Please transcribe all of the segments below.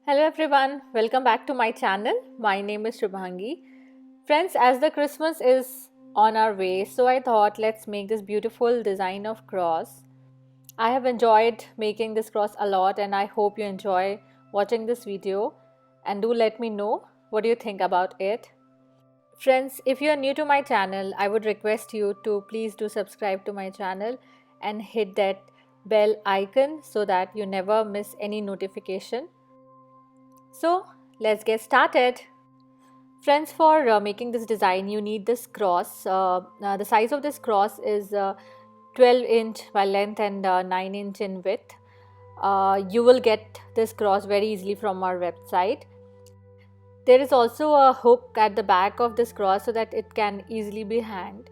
Hello everyone, welcome back to my channel. My name is Shubhangi. Friends, as the Christmas is on our way, so I thought let's make this beautiful design of cross. I have enjoyed making this cross a lot and I hope you enjoy watching this video, and do let me know what you think about it. Friends, if you are new to my channel, I would request you to please do subscribe to my channel and hit that bell icon so that you never miss any notification. So let's get started. Friends, for making this design, you need this cross. The size of this cross is 12-inch by length and 9-inch in width. You will get this cross very easily from our website. There is also a hook at the back of this cross so that it can easily be hanged.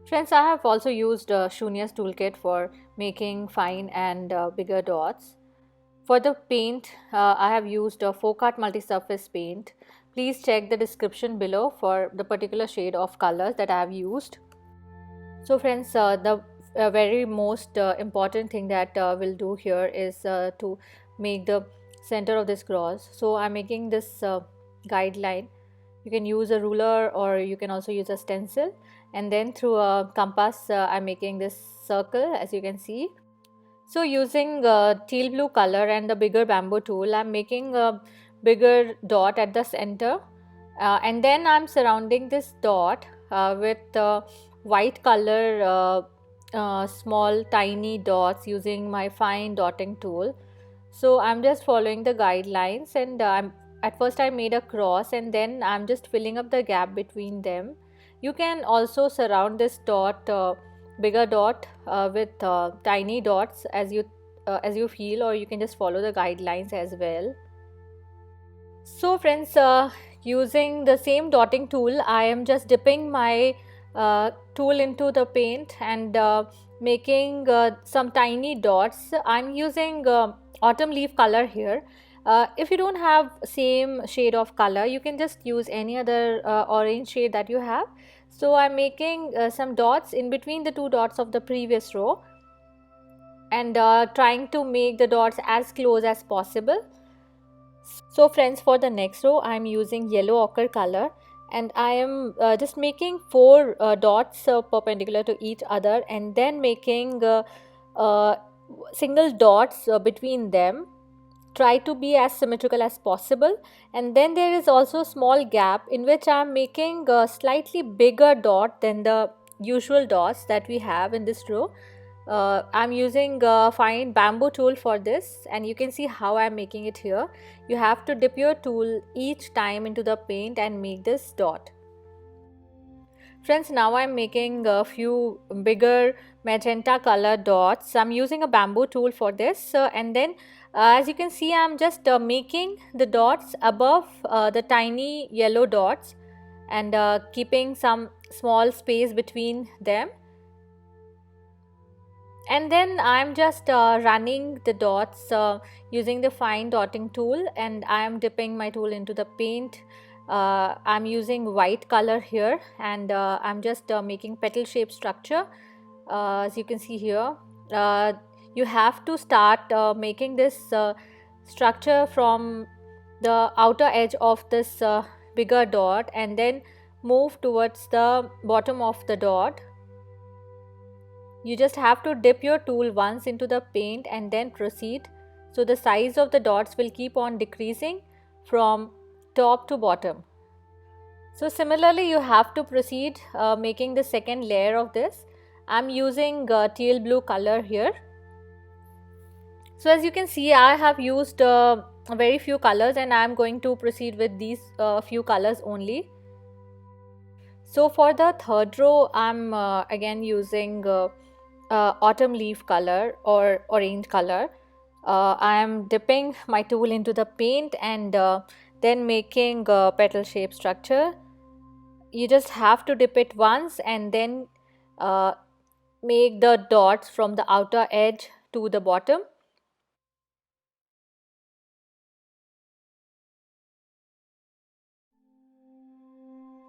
Friends, I have also used Shunya's toolkit for making fine and bigger dots. For the paint, I have used a Folk Art multi-surface paint. Please check the description below for the particular shade of colors that I have used. So friends, the very most important thing that we'll do here is to make the center of this cross. So I'm making this guideline. You can use a ruler or you can also use a stencil, and then through a compass I'm making this circle, as you can see. So using teal blue color and the bigger bamboo tool, I'm making a bigger dot at the center, and then I'm surrounding this dot with white color small tiny dots using my fine dotting tool. So I'm just following the guidelines, and at first I made a cross and then I'm just filling up the gap between them. You can also surround this dot bigger dot with tiny dots as you feel, or you can just follow the guidelines as well. So friends, using the same dotting tool, I am just dipping my tool into the paint and making some tiny dots. I'm using autumn leaf color here. If you don't have same shade of color, you can just use any other orange shade that you have. So I'm making some dots in between the two dots of the previous row, and trying to make the dots as close as possible. So friends, for the next row I'm using yellow ochre color, and I am just making four dots perpendicular to each other, and then making uh, single dots between them. Try to be as symmetrical as possible, and then there is also a small gap in which I am making a slightly bigger dot than the usual dots that we have in this row. I'm using a fine bamboo tool for this, and you can see how I'm making it here. You have to dip your tool each time into the paint and make this dot. Friends, now I'm making a few bigger magenta color dots. I'm using a bamboo tool for this, and then as you can see, I'm just making the dots above the tiny yellow dots, and keeping some small space between them. And then I'm just running the dots using the fine dotting tool, and I'm dipping my tool into the paint. I'm using white color here, and I'm just making petal shape structure. As you can see here, uh, you have to start making this structure from the outer edge of this bigger dot, and then move towards the bottom of the dot. You just have to dip your tool once into the paint and then proceed. So the size of the dots will keep on decreasing from top to bottom. So similarly, you have to proceed making the second layer of this. I'm using teal blue color here. So as you can see, I have used very few colors, and I'm going to proceed with these few colors only. So for the third row, I'm again using autumn leaf color or orange color. I am dipping my tool into the paint and then making a petal shape structure. You just have to dip it once and then uh, make the dots from the outer edge to the bottom.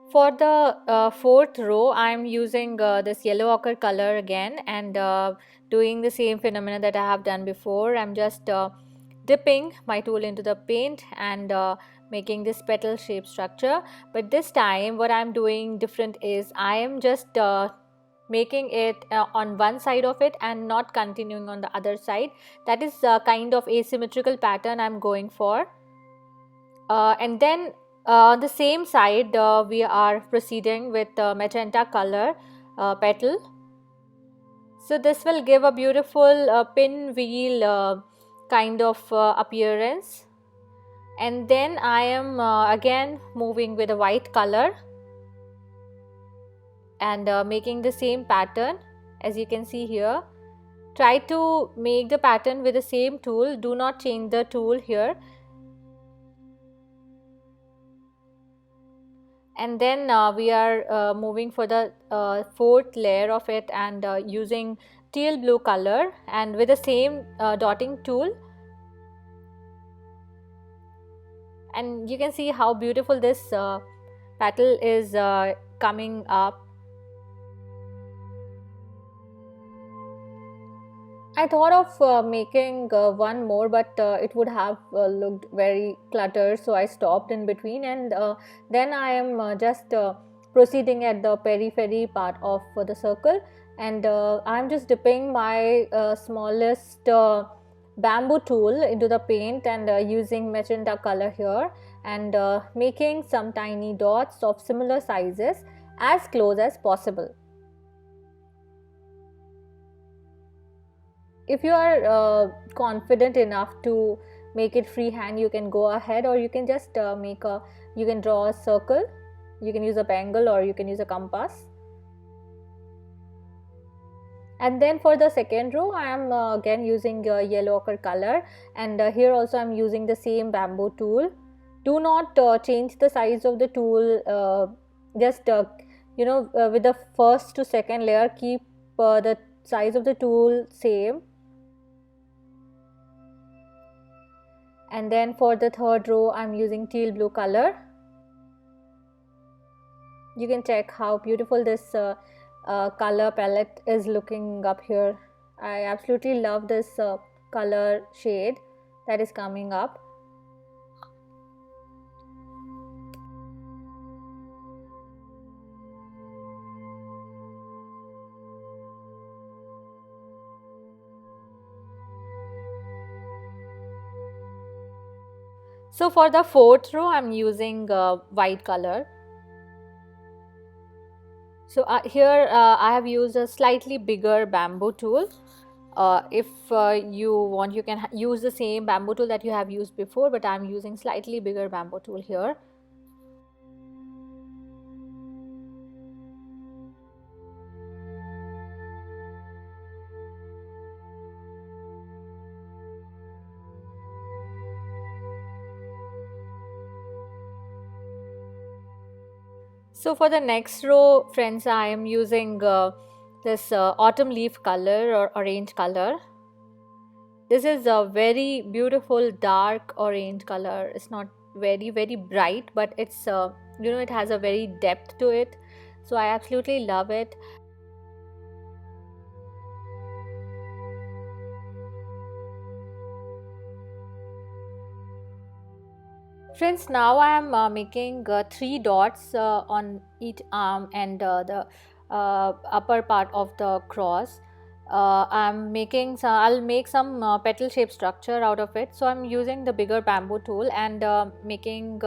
For the fourth row, I'm using this yellow ochre color again, and doing the same phenomena that I have done before. I'm just dipping my tool into the paint and making this petal shape structure. But this time what I'm doing different is I am just making it on one side of it and not continuing on the other side. That is kind of asymmetrical pattern I'm going for. And then on the same side we are proceeding with magenta color petal. So this will give a beautiful pinwheel kind of appearance. And then I am again moving with a white color and making the same pattern. As you can see here, try to make the pattern with the same tool, do not change the tool here. And then we are moving for the fourth layer of it and using teal blue color and with the same dotting tool. And you can see how beautiful this petal is coming up. I thought of making one more, but it would have looked very cluttered, so I stopped in between. And then I am just proceeding at the periphery part of the circle, and I'm just dipping my smallest bamboo tool into the paint and using magenta color here and making some tiny dots of similar sizes as close as possible. If you are confident enough to make it freehand, you can go ahead, or you can just you can draw a circle. You can use a bangle or you can use a compass. And then for the second row I am again using yellow ochre color, and here also I am using the same bamboo tool. Do not change the size of the tool, just with the first to second layer keep the size of the tool same. And then for the third row I'm using teal blue color. You can check how beautiful this color palette is looking up here. I absolutely love this color shade that is coming up. So for the fourth row I'm using white color. So here I have used a slightly bigger bamboo tool. If you want, you can use the same bamboo tool that you have used before, but I'm using slightly bigger bamboo tool here. So for the next row, friends, I am using this autumn leaf color or orange color. This is a very beautiful dark orange color. It's not very bright, but it's it has a very depth to it. So I absolutely love it. Friends, now I am making 3 dots on each arm and the upper part of the cross. I'll make some petal shape structure out of it. So I'm using the bigger bamboo tool and making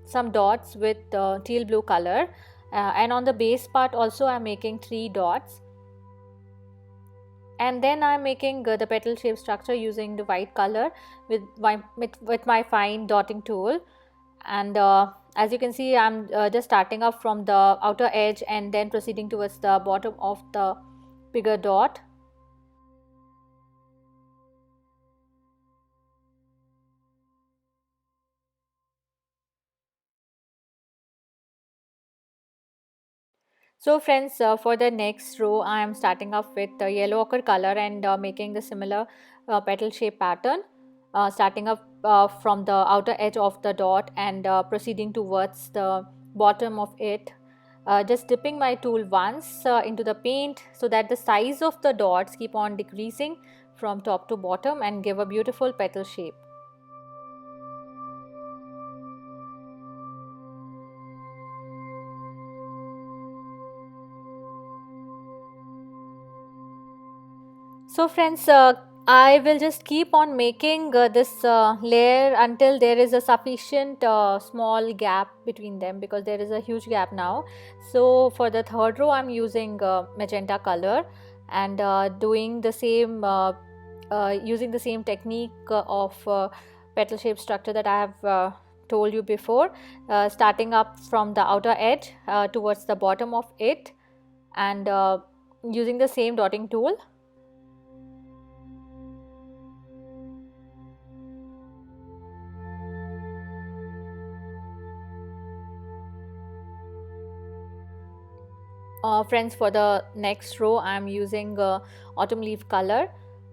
some dots with teal blue color. And on the base part also I'm making 3 dots. And then I'm making the petal shape structure using the white color with my fine dotting tool. And as you can see, I'm just starting up from the outer edge and then proceeding towards the bottom of the bigger dot. So friends, for the next row I am starting off with the yellow ochre color and making the similar petal shape pattern, starting up from the outer edge of the dot and proceeding towards the bottom of it, just dipping my tool once into the paint so that the size of the dots keep on decreasing from top to bottom and give a beautiful petal shape. So friends, I will just keep on making this layer until there is a sufficient small gap between them, because there is a huge gap now. So for the third row I'm using magenta color, and doing the same using the same technique of petal shape structure that I have told you before, starting up from the outer edge towards the bottom of it, and using the same dotting tool. Friends, for the next row I'm using autumn leaf color.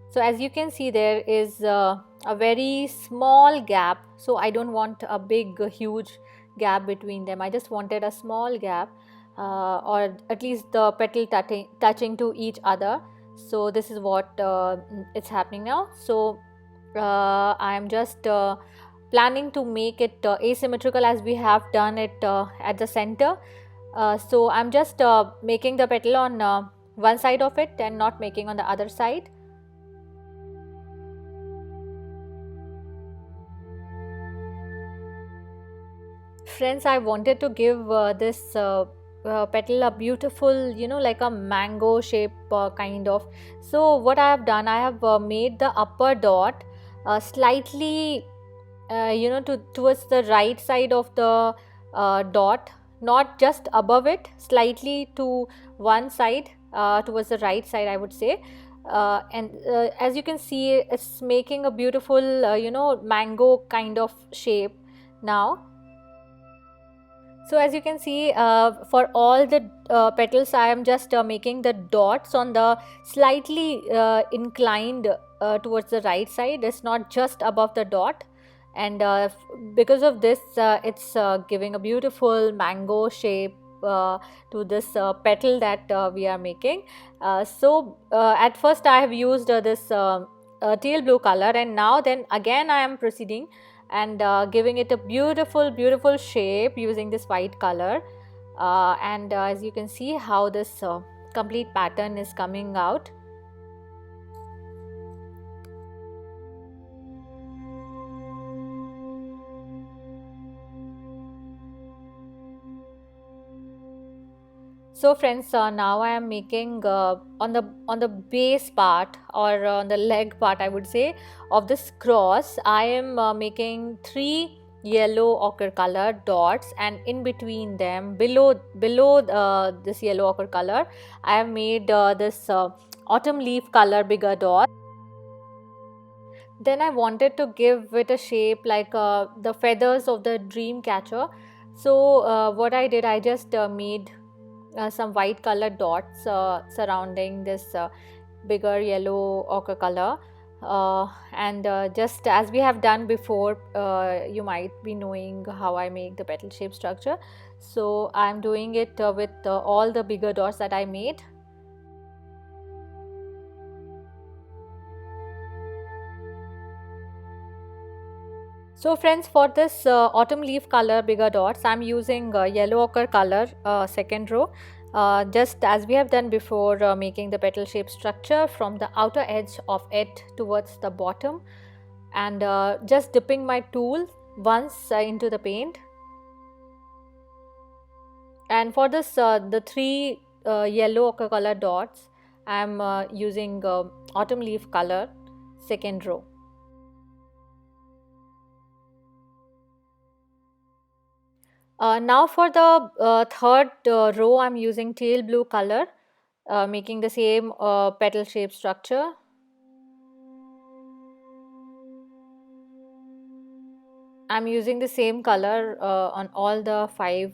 So as you can see, there is a very small gap, so I don't want a big huge gap between them. I just wanted a small gap, or at least the petal touching to each other. So this is what it's happening now. So I'm just planning to make it asymmetrical, as we have done it at the center. So I'm just making the petal on one side of it and not making on the other side. Friends, I wanted to give this petal a beautiful, like a mango shape kind of. So what I have done, I have made the upper dot slightly towards the right side of the dot, not just above it, slightly to one side, towards the right side, I would say. And as you can see, it's making a beautiful mango kind of shape now. So as you can see, for all the petals, I am just making the dots on the slightly inclined towards the right side. It's not just above the dot, and because of this, it's giving a beautiful mango shape to this petal that we are making. So at first I have used this teal blue color, and now then again I am proceeding and giving it a beautiful shape using this white color, and as you can see how this complete pattern is coming out. So friends, now I am making on the base part, or on the leg part, I would say, of this cross. I am making 3 yellow ochre color dots, and in between them, below this yellow ochre color, I have made this autumn leaf color bigger dot. Then I wanted to give it a shape like the feathers of the dream catcher. So what I did, I just made some white color dots surrounding this bigger yellow ochre color, and just as we have done before, you might be knowing how I make the petal shape structure. So I'm doing it with all the bigger dots that I made. So friends, for this autumn leaf color bigger dots, I'm using yellow ochre color, second row, just as we have done before, making the petal shape structure from the outer edge of it towards the bottom, and just dipping my tool once into the paint. And for this the 3 yellow ochre color dots, I'm using autumn leaf color, second row. Now for the third row, I'm using teal blue color, making the same petal shape structure. I'm using the same color on all the 5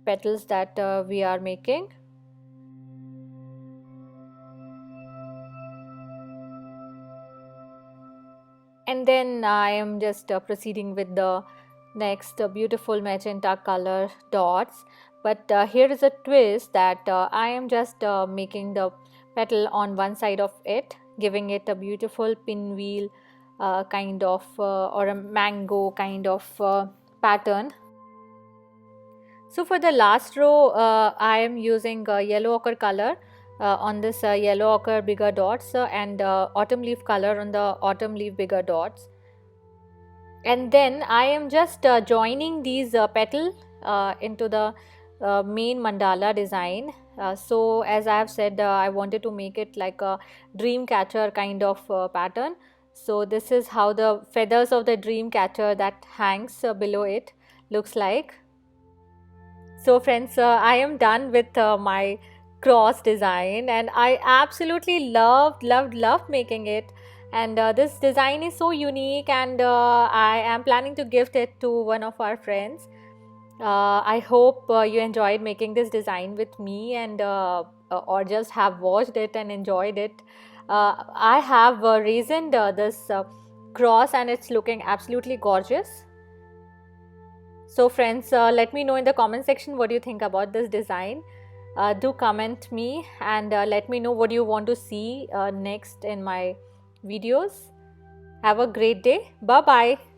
petals that we are making. And then I am just proceeding with the next beautiful magenta color dots. But here is a twist, that I am just making the petal on one side of it, giving it a beautiful pinwheel kind of or a mango kind of pattern. So for the last row, I am using yellow ochre color, on this yellow ochre bigger dots and autumn leaf color on the autumn leaf bigger dots. And then I am just joining these petal into the main mandala design. So as I have said, I wanted to make it like a dream catcher kind of pattern. So this is how the feathers of the dream catcher that hangs below it looks like. So friends, I am done with my cross design, and I absolutely loved making it. And this design is so unique, and I am planning to gift it to one of our friends. I hope you enjoyed making this design with me, and or just have watched it and enjoyed it. I have reasoned this cross, and it's looking absolutely gorgeous. So friends, let me know in the comment section what you think about this design. Do comment me and let me know what you want to see next in my videos. Have a great day. Bye bye.